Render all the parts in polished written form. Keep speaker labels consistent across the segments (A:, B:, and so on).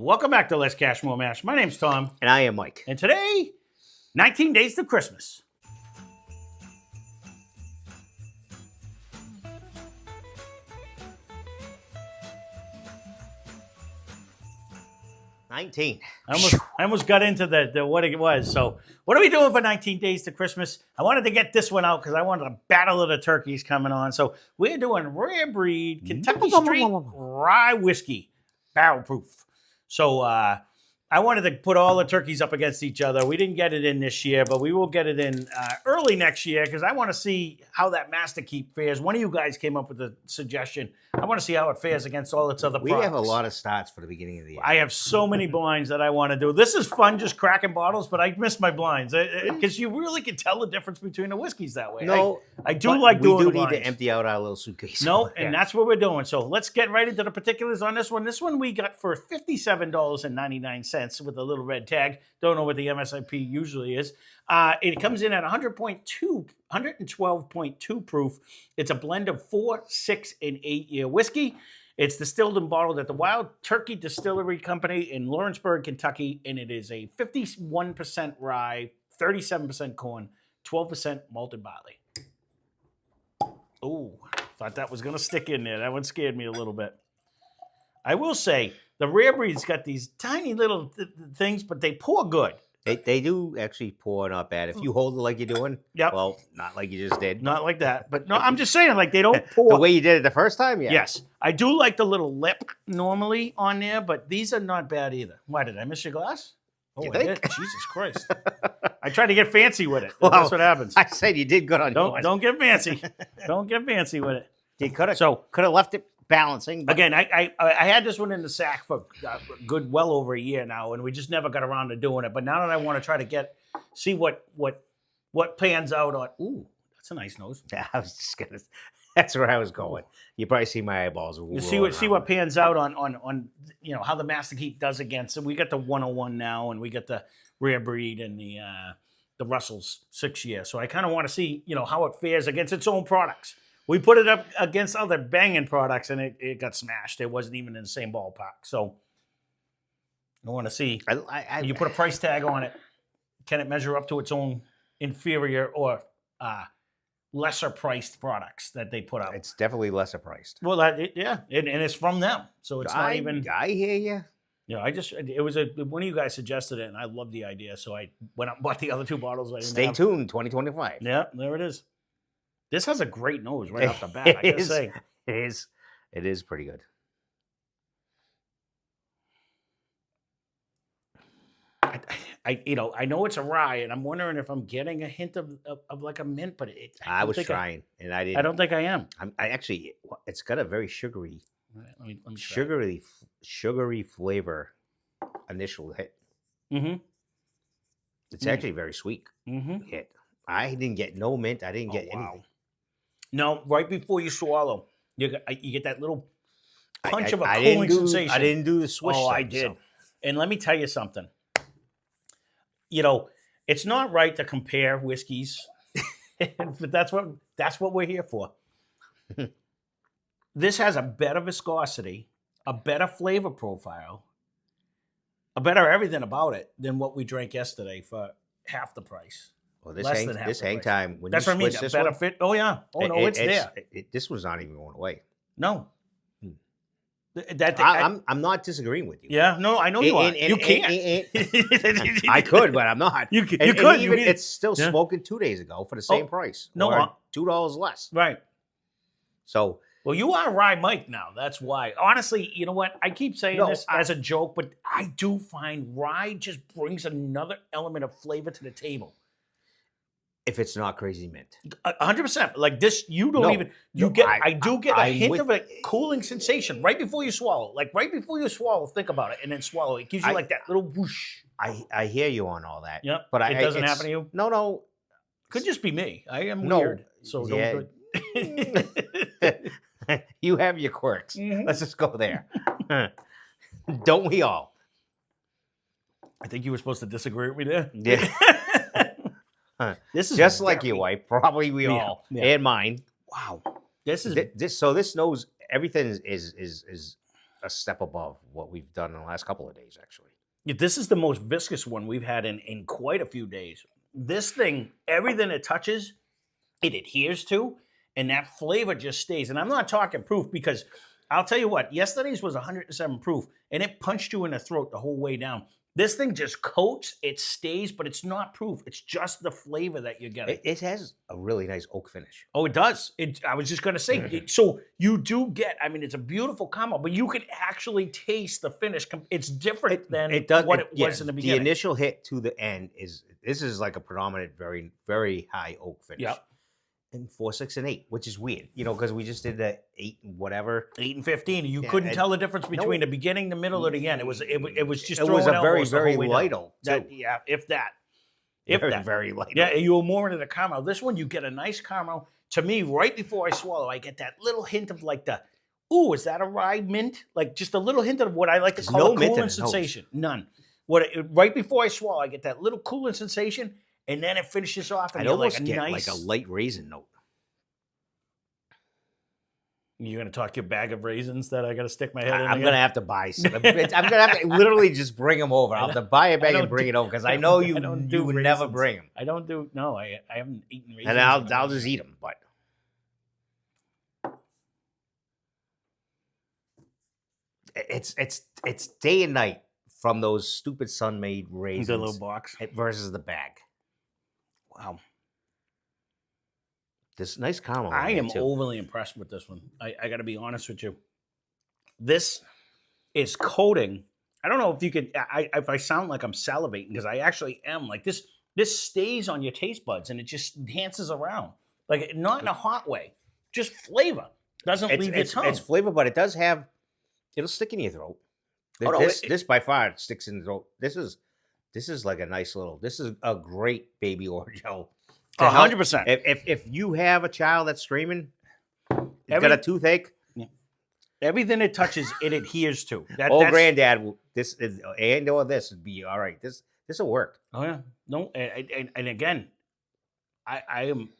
A: Welcome back to Lesscashmoremash. My name's Tom.
B: And I am Mike.
A: And today, 19 days to Christmas.
B: I
A: almost got into the what it was. So, what are we doing for 19 days to Christmas? I wanted to get this one out because I wanted a battle of the turkeys coming on. So, we're doing rare breed Kentucky Straight Rye Whiskey, barrel proof. So, I wanted to put all the turkeys up against each other. We didn't get it in this year, but we will get it in early next year because I want to see how that Master Keep fares. One of you guys came up with a suggestion. I want to see how it fares against all its other products.
B: We have a lot of starts for the beginning of the year.
A: I have so many blinds that I want to do. This is fun, just cracking bottles, but I miss my blinds because you really can tell the difference between the whiskeys that way.
B: No,
A: I do like doing the blinds.
B: We do need to empty out our little suitcase.
A: No, and that's what we're doing. So let's get right into the particulars on this one. This one we got for $57.99 with a little red tag. Don't know what the MSRP usually is. It comes in at 112.2 proof. It's a blend of 4, 6, and 8-year whiskey. It's distilled and bottled at the Wild Turkey Distillery Company in Lawrenceburg, Kentucky, and it is a 51% rye, 37% corn, 12% malted barley. Oh, thought that was going to stick in there. That one scared me a little bit. I will say, the rare breed's got these tiny little things, but they pour good.
B: They do actually pour not bad. If you hold it like you're doing, well, not like you just did.
A: Not like that. But no, I'm just saying, like, they don't pour.
B: The way you did it the first time, yeah.
A: Yes. I do like the little lip normally on there, but these are not bad either. Why, did I miss your glass? Oh,
B: you
A: I
B: think?
A: did? Jesus Christ. I tried to get fancy with it.
B: Well,
A: that's what happens.
B: I said you did good on yours.
A: Don't get fancy. Don't get fancy with it.
B: You could have left it balancing. But.
A: Again, I had this one in the sack for well over a year now, and we just never got around to doing it. But now that I want to try to see what pans out on. Ooh, that's a nice nose.
B: Yeah, I was just gonna. That's where I was going. You probably see my eyeballs.
A: You see what pans out on how the Master Keep does against it. We got the 101 now, and we got the rare breed and the Russell's 6-year. So I kind of want to see how it fares against its own products. We put it up against other banging products, and it got smashed. It wasn't even in the same ballpark. So I want to see. You put a price tag on it. Can it measure up to its own inferior or lesser priced products that they put out?
B: It's definitely lesser priced.
A: Well, and it's from them, so it's not even.
B: I hear you.
A: Yeah, it was one of you guys suggested it, and I loved the idea, so I went out and bought the other 2 bottles.
B: Stay tuned, 2025.
A: Yeah, there it is. This has a great nose right off the bat. I gotta say,
B: it is pretty good.
A: I know it's a rye, and I'm wondering if I'm getting a hint of like a mint, but
B: I was trying, and I didn't.
A: I don't think I am.
B: It's got a very sugary,
A: let me
B: sugary flavor. Initial hit.
A: Mm-hmm.
B: It's actually very sweet.
A: Mm-hmm.
B: Hit. I didn't get no mint. I didn't get anything.
A: No, right before you swallow, you get that little punch of a cooling sensation.
B: I didn't do the swish.
A: Oh, I did. So. And let me tell you something. It's not right to compare whiskeys, but that's what we're here for. This has a better viscosity, a better flavor profile, a better everything about it than what we drank yesterday for half the price.
B: Well, this hang time. When
A: that's what I mean.
B: This
A: better fit. Oh yeah. Oh no, it's there.
B: This was not even going away.
A: No.
B: I'm not disagreeing with you.
A: Yeah. No, I know you are. You can't.
B: I could, but I'm not.
A: You could.
B: It's still spoken 2 days ago for the same price.
A: No,
B: $2 less.
A: Right.
B: So.
A: Well, you are Rye Mike now. That's why. Honestly, you know what? I keep saying this as a joke, but I do find rye just brings another element of flavor to the table.
B: If it's not crazy mint,
A: 100%. Like this, you don't even. You get. I do get a hint of a cooling sensation right before you swallow. Like right before you swallow, think about it, and then swallow. It gives you like that little whoosh.
B: I hear you on all that.
A: Yeah,
B: but
A: it doesn't happen to you.
B: No.
A: Could just be me. I am weird. So don't.
B: You have your quirks.
A: Mm-hmm.
B: Let's just go there. Don't we all?
A: I think you were supposed to disagree with me there.
B: Yeah.
A: This is
B: just like your wife. Probably we all and mine.
A: Wow. This is
B: this. So this knows everything is a step above what we've done in the last couple of days, actually.
A: Yeah, this is the most viscous one we've had in quite a few days. This thing, everything it touches, it adheres to, and that flavor just stays. And I'm not talking proof because I'll tell you what, yesterday's was 107 proof, and it punched you in the throat the whole way down. This thing just coats, it stays, but it's not proof. It's just the flavor that you're getting.
B: It has a really nice oak finish.
A: Oh, it does. I was just going to say, so you do get, I mean, it's a beautiful caramel, but you can actually taste the finish. It's different than what it was in the beginning.
B: The initial hit to the end this is like a predominant, very, very high oak finish.
A: Yep.
B: And 4, 6, and 8, which is weird, because we just did the 8 and whatever.
A: 8 and 15. You couldn't tell the difference between the beginning, the middle, or the end. It was just.
B: It was a very, very light oak.
A: Yeah, if that.
B: Very light.
A: Yeah, you were more into the caramel. This one, you get a nice caramel. To me, right before I swallow, I get that little hint of like is that a rye mint? Like just a little hint of what I like to call a cooling sensation. None. Right before I swallow, I get that little cooling sensation. And then it finishes off, and
B: I'd almost
A: get
B: like a light raisin note.
A: You're gonna talk your bag of raisins that I gotta stick my head in.
B: I'm gonna have to buy some. I'm gonna have to literally just bring them over. I'll have to buy a bag and bring it over because I know you would never bring them.
A: I don't do. No, I haven't eaten raisins.
B: And I'll just eat them. But it's day and night from those stupid sun-made raisins.
A: The little box
B: versus the bag. Wow. This nice caramel.
A: I am overly impressed with this one. I got to be honest with you. This is coating. I don't know if you could. If I sound like I'm salivating because I actually am. Like this stays on your taste buds and it just dances around. Like not in a hot way, just flavor. Doesn't leave your tongue.
B: It's flavor, but it does have. It'll stick in your throat. This by far sticks in the throat. This is like a nice little. This is a great baby Orgeat.
A: 100%.
B: If you have a child that's screaming, got a toothache,
A: everything it touches, it adheres to.
B: Granddad, this would be all right. This will work.
A: Oh yeah, no, and again, I am.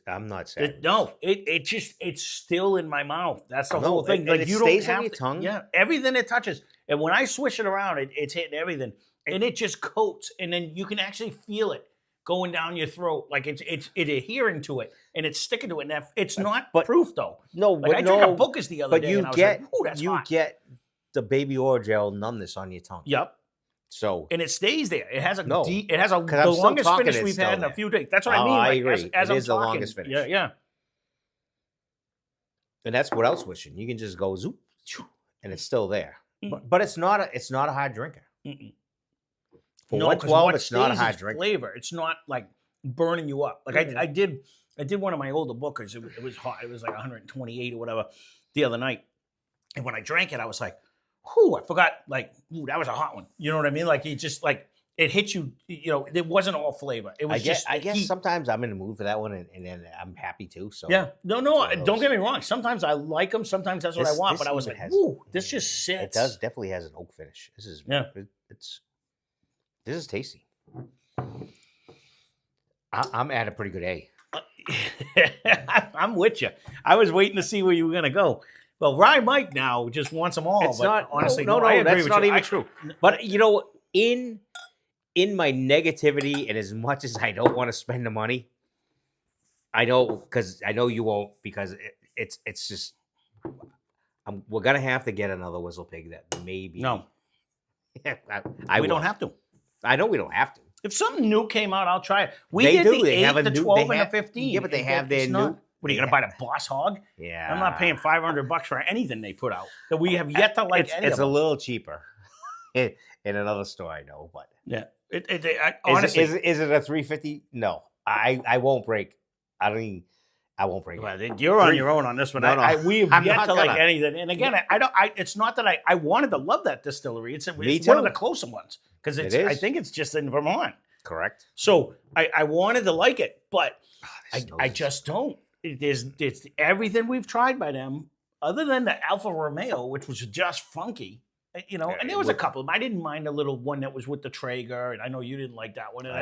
B: I'm not sad.
A: It's still in my mouth. That's the whole thing. Like you
B: stays
A: don't have
B: on your tongue.
A: Yeah, everything it touches, and when I swish it around, it's hitting everything. And it just coats, and then you can actually feel it going down your throat, like it's adhering to it, and it's sticking to it. And it's not proof though.
B: No,
A: I drank a Booker's the other day, and I was like, "Ooh, that's hot."
B: You get the baby Orgeat numbness on your tongue.
A: Yep.
B: So
A: and it stays there. It has the longest finish we've had in a few days. That's what I mean.
B: I agree. It is the longest finish.
A: Yeah.
B: And that's what else wishing. You can just go zoop, and it's still there. But it's not a hard drinker.
A: Mm-mm.
B: For 112, it's not a hard drink.
A: Flavor. It's not like burning you up. Like I did one of my older Bookers. It was hot. It was like 128 or whatever the other night. And when I drank it, I was like, "Whew!" I forgot. Like, "Ooh, that was a hot one." You know what I mean? Like it just like it hit you. It wasn't all flavor. It was
B: I guess sometimes I'm in the mood for that one, and then I'm happy too. So
A: yeah, no, don't get me wrong. Sometimes I like them. Sometimes that's what I want. But I was like, "Ooh, this just sits."
B: It definitely has an oak finish. This is This is tasty. I'm at a pretty good A.
A: I'm with you. I was waiting to see where you were going to go. Well, Rye Mike now just wants them all.
B: It's not honestly.
A: No,
B: that's not even true. But in my negativity, and as much as I don't want to spend the money, I know because I know you won't because it's just we're gonna have to get another Whistle Pig that maybe
A: no.
B: We
A: don't have to.
B: I know we don't have to.
A: If something new came out, I'll try it.
B: They
A: did
B: do.
A: The
B: they
A: 8,
B: have a
A: the
B: new,
A: 12, and the 15.
B: Yeah, but they have their new.
A: What are you going to buy, the Boss Hog?
B: Yeah.
A: I'm not paying $500 for anything they put out that we have yet to like.
B: It's a little cheaper in another store I know, but
A: yeah. Honestly,
B: is it a $350? No, I won't break. I won't break.
A: Well, you're on your own on this one.
B: No.
A: We have yet to like anything. And again, I don't. It's not that I wanted to love that distillery. It's one of the closer ones because I think it's just in Vermont.
B: Correct.
A: So I wanted to like it, but I just don't. It's everything we've tried by them, other than the Alfa Romeo, which was just funky. And there was a couple of them. I didn't mind the little one that was with the Traeger, and I know you didn't like that one. And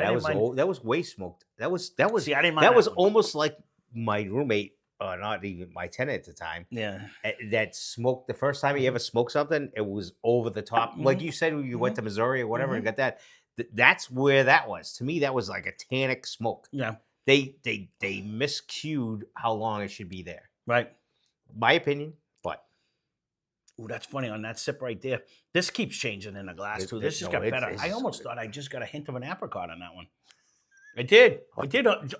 B: that was way smoked. That was
A: See, I didn't mind
B: that was almost like my roommate not even my tenant at the time,
A: Yeah.
B: that smoked the first time he ever smoked something. It was over the top, like you said when you went to Missouri or whatever and got that. That's where that was. To me, that was like a tannic smoke.
A: Yeah.
B: They miscued how long it should be there.
A: Right.
B: My opinion, but
A: Ooh, that's funny on that sip right there. This keeps changing in the glass too. This just got better. I almost thought I just got a hint of an apricot on that one. I did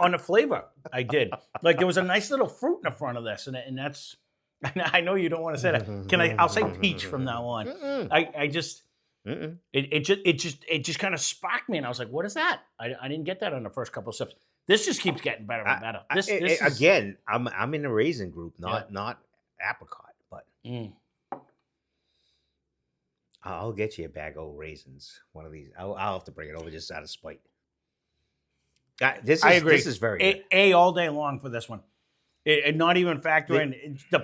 A: on the flavor. I did. Like there was a nice little fruit in the front of this, and that's. I know you don't want to say that. I'll say peach from now on. I just. It just kind of sparked me, and I was like, "What is that?" I didn't get that on the first couple of sips. This just keeps getting better and better. This
B: again, I'm in the raisin group, not apricot, but I'll get you a bag of raisins. One of these, I'll have to bring it over just out of spite.
A: I agree.
B: This is very good.
A: A all day long for this one. And not even factoring the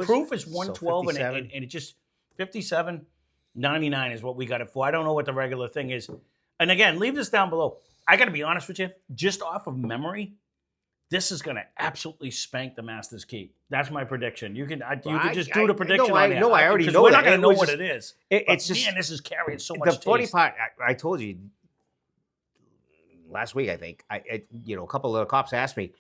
A: proof is 112
B: so
A: and it just 57.99 is what we got it for. I don't know what the regular thing is. And again, leave this down below. I got to be honest with you, just off of memory, this is going to absolutely spank the Master's Keep. That's my prediction. You can just do the prediction.
B: I already know.
A: We're not going to know what it is.
B: It's just,
A: man, this is carrying so much
B: the
A: taste.
B: funny part. I told you last week. I think a couple of the cops asked me.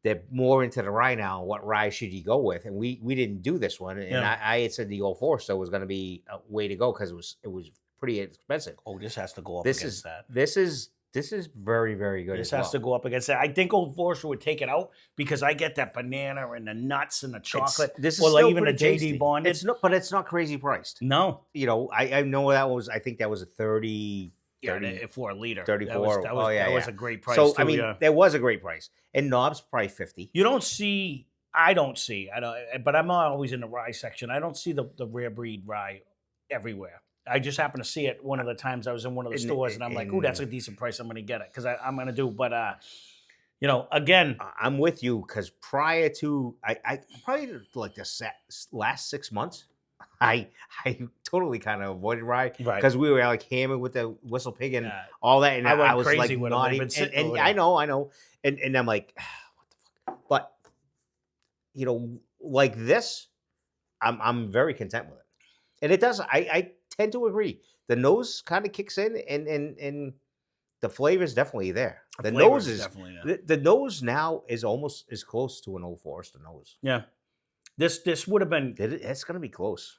B: They're more into the rye now. What rye should you go with? And we didn't do this one. And I had said the Old Forester was going to be a way to go because it was pretty expensive.
A: Oh, this has to go up against that.
B: This is very, very good.
A: This has to go up against that. I think Old Forester would take it out because I get that banana and the nuts and the chocolate.
B: This is
A: or
B: still
A: even the JD bonded.
B: But it's not crazy priced.
A: No.
B: I know that was. I think that was a 30.
A: For a liter.
B: 34.
A: That was a great price.
B: So,
A: too,
B: there was a great price. And knobs probably 50.
A: You don't see, I don't, but I'm not always in the rye section. I don't see the rare breed rye everywhere. I just happen to see it one of the times I was in one of the stores and I'm like, ooh, that's a decent price. I'm going to get it because I'm going to do. But, again.
B: I'm with you because prior to, I probably like the last 6 months, I totally kind of avoided rye because we were like hammered with the whistle pig and all that, and I was like not even. And I know, and I'm like, what the fuck? But like this, I'm very content with it, and it does. I tend to agree. The nose kind of kicks in, and the flavor is definitely there. The nose is definitely there. The nose now is almost as close to an Old Forester nose.
A: Yeah, this would have been.
B: It's going to be close.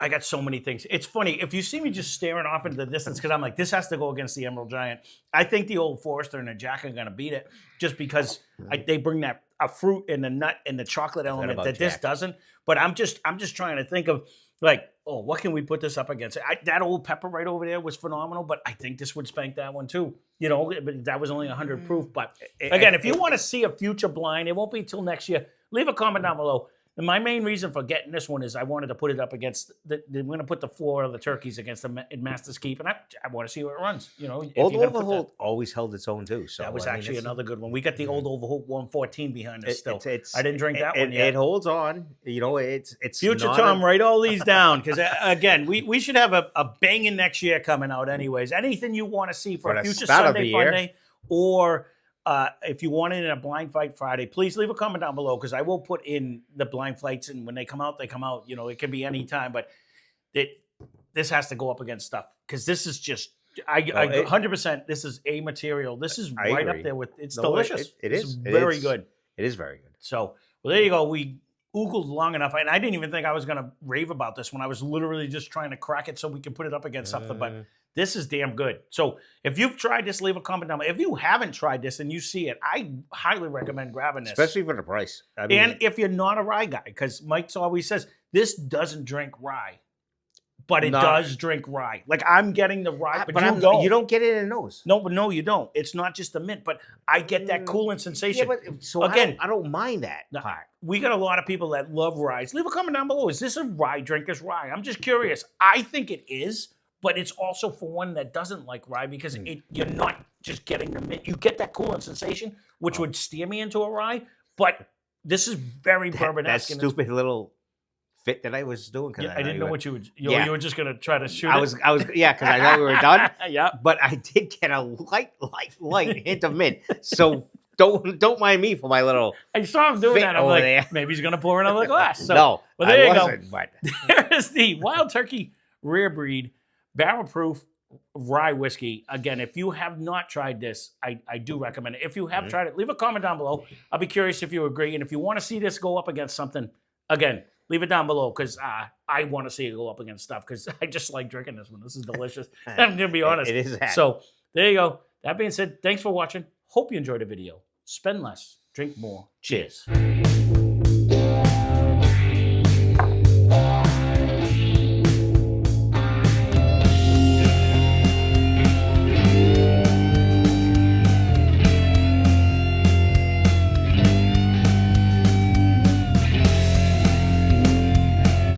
A: I got so many things. It's funny. If you see me just staring off into the distance, because I'm like, this has to go against the Emerald Giant. I think the Old Forester and the Jack are going to beat it just because they bring that a fruit and the nut and the chocolate element that this doesn't. But I'm just trying to think of like, what can we put this up against? That Old Pepper right over there was phenomenal, but I think this would spank that one too. But that was only 100 proof. But again, if you want to see a future blind, it won't be till next year. Leave a comment down below. And my main reason for getting this one is I wanted to put it up against we're going to put the 4 of the turkeys against the Master's Keep, and I want to see where it runs.
B: Old Overholt always held its own too. So
A: that was actually another good one. We got the Old Overholt 114 behind us still. I didn't drink that one yet.
B: It holds on. It's
A: future Tom. Write all these down because again, we should have a banging next year coming out. Anyways, anything you want to see for a future Sunday Fun Day or. If you want it in a Blind Fight Friday, please leave a comment down below because I will put in the blind fights, and when they come out, they come out. It can be any time, but this has to go up against stuff because this is just 100%. This is a material. This is right up there with. It's delicious.
B: It is
A: very good.
B: It is very good.
A: So there you go. We oogled long enough, and I didn't even think I was going to rave about this one. I was literally just trying to crack it so we could put it up against something, but. This is damn good. So if you've tried this, leave a comment down below. If you haven't tried this and you see it, I highly recommend grabbing this.
B: Especially for the price.
A: And if you're not a rye guy, because Mike's always says, this doesn't drink rye, but it does drink rye. Like I'm getting the rye, but you
B: don't get it in the nose.
A: No, you don't. It's not just the mint, but I get that cooling sensation.
B: Yeah, but so again, I don't mind that part.
A: We got a lot of people that love rye. Leave a comment down below. Is this a rye drinker's rye? I'm just curious. I think it is. But it's also for one that doesn't like rye because you're not just getting the mint. You get that cooling sensation, which would steer me into a rye. But this is very bourbon-esque.
B: That stupid little fit that I was doing.
A: I didn't know what you would. You were just going to try to shoot.
B: I was. Yeah, because I know we were done.
A: Yeah.
B: But I did get a light hint of mint. So don't mind me for my little.
A: I saw him doing
B: Fit
A: that. I'm
B: over
A: like,
B: there.
A: maybe he's gonna pour another glass. So,
B: No,
A: well, there
B: I
A: you go.
B: wasn't. But
A: There is the Wild Turkey Rare Breed Barrel Proof Rye Whiskey. Again, if you have not tried this, I do recommend it. If you have tried it, leave a comment down below. I'll be curious if you agree. And if you want to see this go up against something, again, leave it down below because I want to see it go up against stuff because I just like drinking this one. This is delicious. I'm going to be honest.
B: It is that.
A: So there you go. That being said, thanks for watching. Hope you enjoyed the video. Spend less, drink more. Cheers.